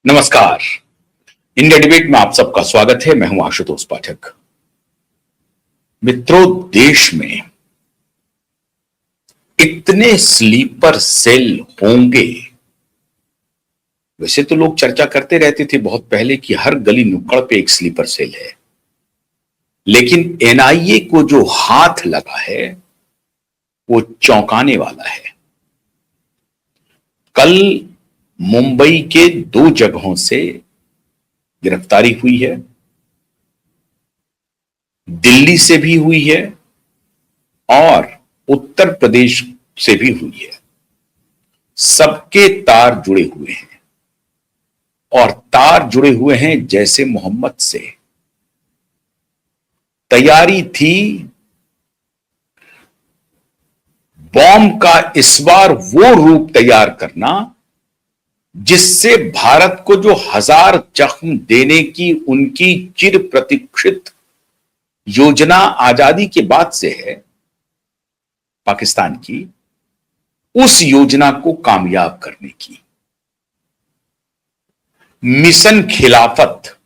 नमस्कार। India debate में आप सबका स्वागत है। मैं हूं आशुतोष पाठक। मित्रों, देश में इतने स्लीपर सेल होंगे, वैसे तो लोग चर्चा करते रहते थे बहुत पहले कि हर गली नुक्कड़ पे एक स्लीपर सेल है, लेकिन एनआईए को जो हाथ लगा है वो चौंकाने वाला है। कल मुंबई के 2 जगहों से गिरफ्तारी हुई है, दिल्ली से भी हुई है और उत्तर प्रदेश से भी हुई है। सबके तार जुड़े हुए हैं और तार जुड़े हुए हैं जैसे मोहम्मद से। तैयारी थी बॉम्ब का इस बार वो रूप तैयार करना जिससे भारत को जो 1000 जख्म देने की उनकी चिर प्रतीक्षित योजना आजादी के बाद से है पाकिस्तान की, उस योजना को कामयाब करने की। मिशन खिलाफत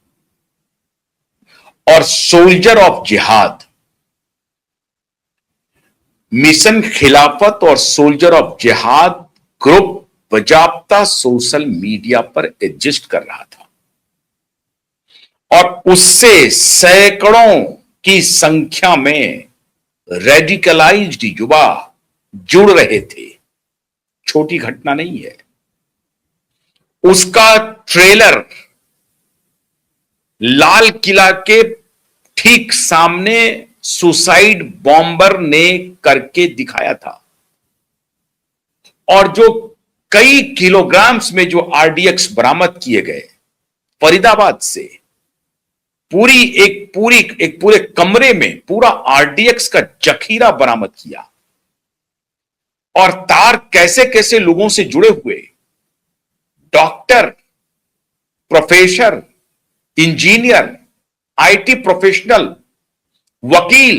और सोल्जर ऑफ जिहाद, मिशन खिलाफत और सोल्जर ऑफ जिहाद ग्रुप बजाप्ता सोशल मीडिया पर एग्जिस्ट कर रहा था और उससे सैकड़ों की संख्या में रेडिकलाइज्ड युवा जुड़ रहे थे। छोटी घटना नहीं है। उसका ट्रेलर लाल किला के ठीक सामने सुसाइड बॉम्बर ने करके दिखाया था और जो कई किलोग्राम्स में जो आरडीएक्स बरामद किए गए फरीदाबाद से, एक पूरे कमरे में पूरा आरडीएक्स का जखीरा बरामद किया और तार कैसे कैसे लोगों से जुड़े हुए, doctor, professor, engineer, IT professional, वकील,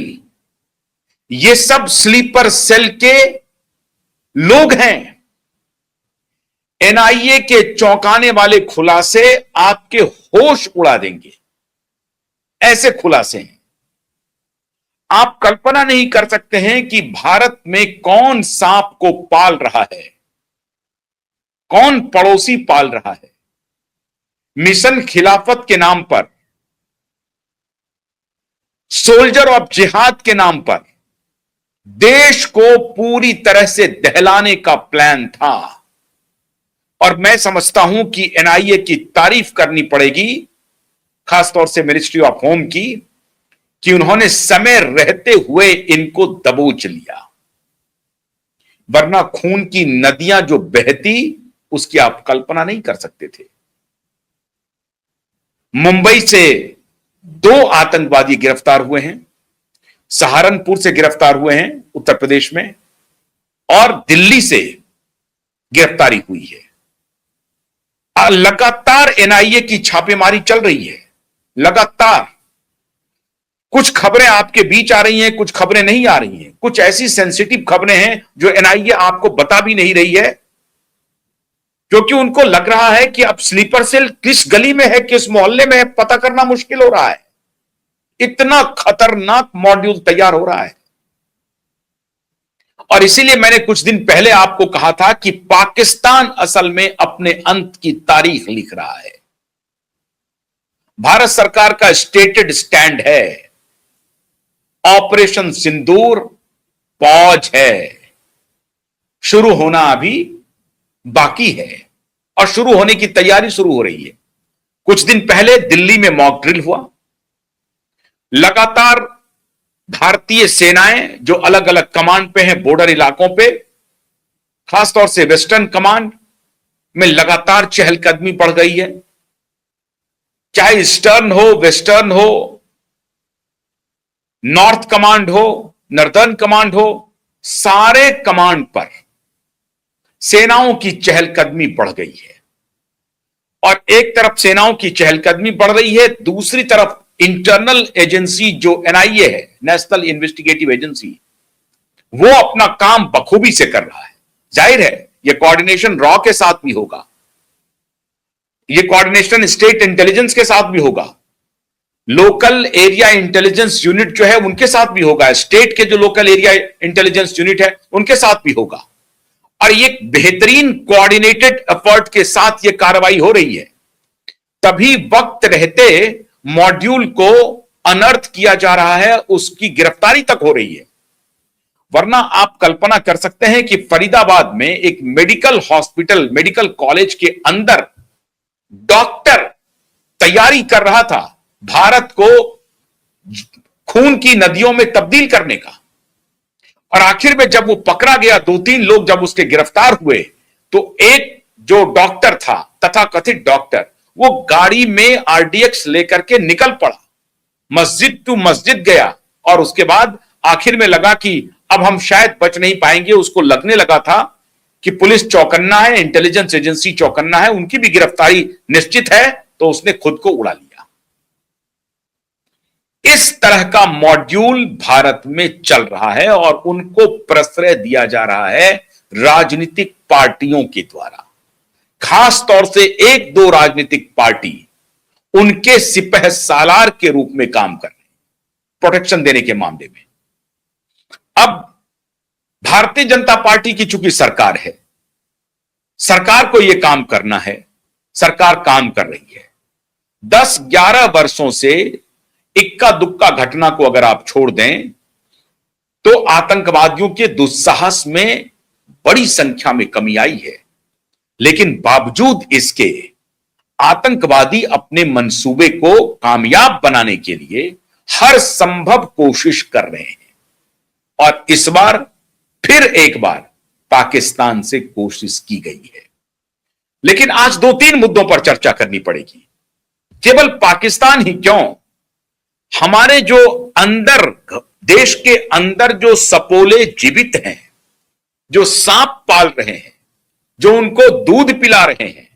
ये सब स्लीपर सेल के लोग हैं। एनआईए के चौंकाने वाले खुलासे आपके होश उड़ा देंगे। ऐसे खुलासे हैं, आप कल्पना नहीं कर सकते हैं कि भारत में कौन सांप को पाल रहा है, कौन पड़ोसी पाल रहा है। मिशन खिलाफत के नाम पर, सोल्जर ऑफ जिहाद के नाम पर देश को पूरी तरह से दहलाने का प्लान था और मैं समझता हूं कि एनआईए की तारीफ करनी पड़ेगी, खासतौर से मिनिस्ट्री ऑफ होम की, कि उन्होंने समय रहते हुए इनको दबोच लिया, वरना खून की नदियां जो बहती उसकी आप कल्पना नहीं कर सकते थे। मुंबई से 2 आतंकवादी गिरफ्तार हुए हैं, सहारनपुर से गिरफ्तार हुए हैं उत्तर प्रदेश में, और दिल्ली से गिरफ्तारी हुई है। लगातार एनआईए की छापेमारी चल रही है, लगातार। कुछ खबरें आपके बीच आ रही हैं, कुछ खबरें नहीं आ रही हैं, कुछ ऐसी सेंसिटिव खबरें हैं जो एनआईए आपको बता भी नहीं रही है, क्योंकि उनको लग रहा है कि अब स्लीपर सेल किस गली में है, किस मोहल्ले में है, पता करना मुश्किल हो रहा है। इतना खतरनाक मॉड्यूल तैयार हो रहा है और इसीलिए मैंने कुछ दिन पहले आपको कहा था कि पाकिस्तान असल में अपने अंत की तारीख लिख रहा है। भारत सरकार का स्टेटेड स्टैंड है, ऑपरेशन सिंदूर पौज है, शुरू होना अभी बाकी है और शुरू होने की तैयारी शुरू हो रही है। कुछ दिन पहले दिल्ली में मॉक ड्रिल हुआ। लगातार भारतीय सेनाएं जो अलग अलग कमांड पे हैं बॉर्डर इलाकों पे, खासतौर से वेस्टर्न कमांड में लगातार चहलकदमी बढ़ गई है। चाहे ईस्टर्न हो, वेस्टर्न हो, नॉर्थ कमांड हो, नॉर्दर्न कमांड हो, सारे कमांड पर सेनाओं की चहलकदमी बढ़ गई है और एक तरफ सेनाओं की चहलकदमी बढ़ रही है, दूसरी तरफ इंटरनल एजेंसी जो एनआईए है, नेशनल इन्वेस्टिगेटिव एजेंसी, वो अपना काम बखूबी से कर रहा है। जाहिर है यह कोऑर्डिनेशन रॉ के साथ भी होगा। ये कोऑर्डिनेशन स्टेट इंटेलिजेंस के साथ भी होगा, लोकल एरिया इंटेलिजेंस यूनिट जो है उनके साथ भी होगा, स्टेट के जो लोकल एरिया इंटेलिजेंस यूनिट है उनके साथ भी होगा। और ये बेहतरीन कोऑर्डिनेटेड एफर्ट के साथ ये कार्रवाई हो रही है। तभी वक्त रहते मॉड्यूल को अनर्थ किया जा रहा है, उसकी गिरफ्तारी तक हो रही है। वरना आप कल्पना कर सकते हैं कि फरीदाबाद में एक मेडिकल हॉस्पिटल, मेडिकल कॉलेज के अंदर डॉक्टर तैयारी कर रहा था भारत को खून की नदियों में तब्दील करने का, और आखिर में जब वो पकड़ा गया, 2-3 लोग जब उसके गिरफ्तार हुए, तो एक जो डॉक्टर था, तथाकथित डॉक्टर, वो गाड़ी में आरडीएक्स लेकर के निकल पड़ा, मस्जिद टू मस्जिद गया, और उसके बाद आखिर में लगा कि अब हम शायद बच नहीं पाएंगे। उसको लगने लगा था कि पुलिस चौकन्ना है, इंटेलिजेंस एजेंसी चौकन्ना है, उनकी भी गिरफ्तारी निश्चित है, तो उसने खुद को उड़ा लिया। इस तरह का मॉड्यूल भारत में चल रहा है और उनको प्रश्रय दिया जा रहा है राजनीतिक पार्टियों के द्वारा। खास तौर से 1-2 राजनीतिक पार्टी उनके सिपह सालार के रूप में काम कर रहे हैं प्रोटेक्शन देने के मामले में। अब भारतीय जनता पार्टी की चूंकि सरकार है, सरकार को यह काम करना है, सरकार काम कर रही है। 10-11 वर्षों से इक्का दुक्का घटना को अगर आप छोड़ दें तो आतंकवादियों के दुस्साहस में बड़ी संख्या में कमी आई है। लेकिन बावजूद इसके आतंकवादी अपने मंसूबे को कामयाब बनाने के लिए हर संभव कोशिश कर रहे हैं, और इस बार फिर एक बार पाकिस्तान से कोशिश की गई है। लेकिन आज 2-3 मुद्दों पर चर्चा करनी पड़ेगी। केवल पाकिस्तान ही क्यों, हमारे जो अंदर, देश के अंदर जो सपोले जीवित हैं, जो सांप पाल रहे हैं, जो उनको दूध पिला रहे हैं,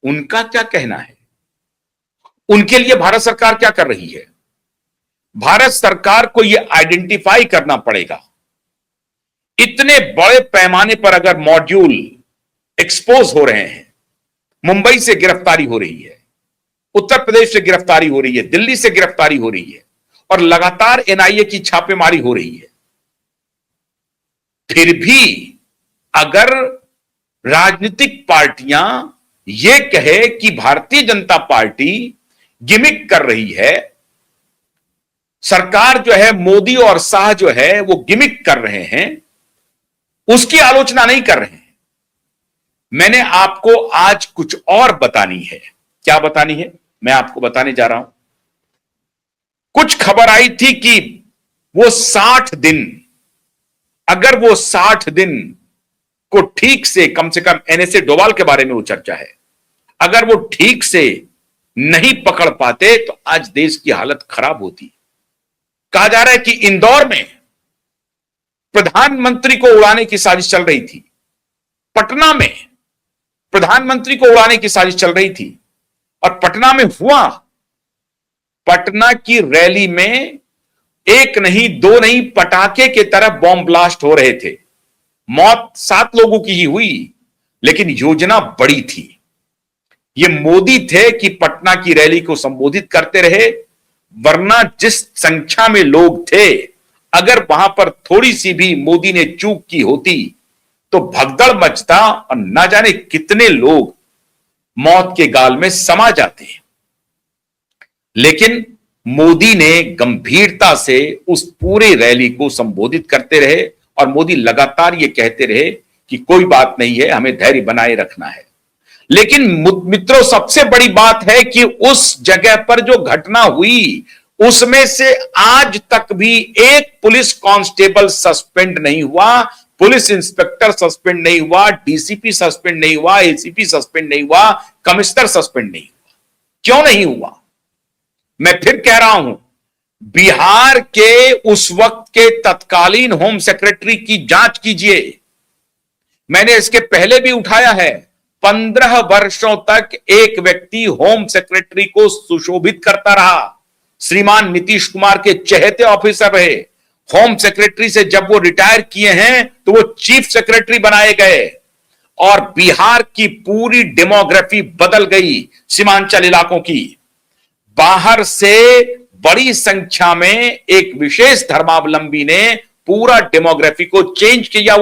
उनका क्या कहना है? उनके लिए भारत सरकार क्या कर रही है? भारत सरकार को यह आइडेंटिफाई करना पड़ेगा। इतने बड़े पैमाने पर अगर मॉड्यूल एक्सपोज हो रहे हैं, मुंबई से गिरफ्तारी हो रही है, उत्तर प्रदेश से गिरफ्तारी हो रही है, दिल्ली से गिरफ्तारी हो रही है, और लगातार एनआईए की छापेमारी हो रही है, फिर भी अगर राजनीतिक पार्टियां यह कहे कि भारतीय जनता पार्टी गिमिक कर रही है, सरकार जो है, मोदी और शाह जो है वो गिमिक कर रहे हैं, उसकी आलोचना नहीं कर रहे हैं। मैंने आपको आज कुछ और बतानी है। क्या बतानी है? मैं आपको बताने जा रहा हूं। कुछ खबर आई थी कि वो 60 दिन, अगर वो 60 दिन को ठीक से कम एनएसए डोभाल के बारे में वो चर्चा है, अगर वो ठीक से नहीं पकड़ पाते तो आज देश की हालत खराब होती। कहा जा रहा है कि इंदौर में प्रधानमंत्री को उड़ाने की साजिश चल रही थी, पटना में प्रधानमंत्री को उड़ाने की साजिश चल रही थी, और पटना में हुआ। पटना की रैली में 1 नहीं 2 नहीं, पटाखे के तरह बॉम्ब ब्लास्ट हो रहे थे। मौत 7 लोगों की ही हुई, लेकिन योजना बड़ी थी। ये मोदी थे कि पटना की रैली को संबोधित करते रहे, वरना जिस संख्या में लोग थे, अगर वहां पर थोड़ी सी भी मोदी ने चूक की होती तो भगदड़ मचता और ना जाने कितने लोग मौत के गाल में समा जाते हैं। लेकिन मोदी ने गंभीरता से उस पूरे रैली को संबोधित करते रहे, और मोदी लगातार ये कहते रहे कि कोई बात नहीं है, हमें धैर्य बनाए रखना है। लेकिन मित्रों, सबसे बड़ी बात है कि उस जगह पर जो घटना हुई, उसमें से आज तक भी एक पुलिस कांस्टेबल सस्पेंड नहीं हुआ, पुलिस इंस्पेक्टर सस्पेंड नहीं हुआ, डीसीपी सस्पेंड नहीं हुआ, एसीपी सस्पेंड नहीं हुआ, कमिश्नर सस्पेंड नहीं हुआ। क्यों नहीं हुआ? मैं फिर कह रहा हूं, बिहार के उस वक्त के तत्कालीन होम सेक्रेटरी की जांच कीजिए। मैंने इसके पहले भी उठाया है। 15 वर्षों तक एक व्यक्ति होम सेक्रेटरी को सुशोभित करता रहा। श्रीमान नीतीश कुमार के चहेते ऑफिसर रहे। होम सेक्रेटरी से जब वो रिटायर किए हैं तो वो चीफ सेक्रेटरी बनाए गए। और बिहार की पूरी डेमोग्राफी बदल गई। सीमांचल इलाकों की बाहर से बड़ी संख्या में एक विशेष धर्मावलंबी ने पूरा डेमोग्राफी को चेंज किया।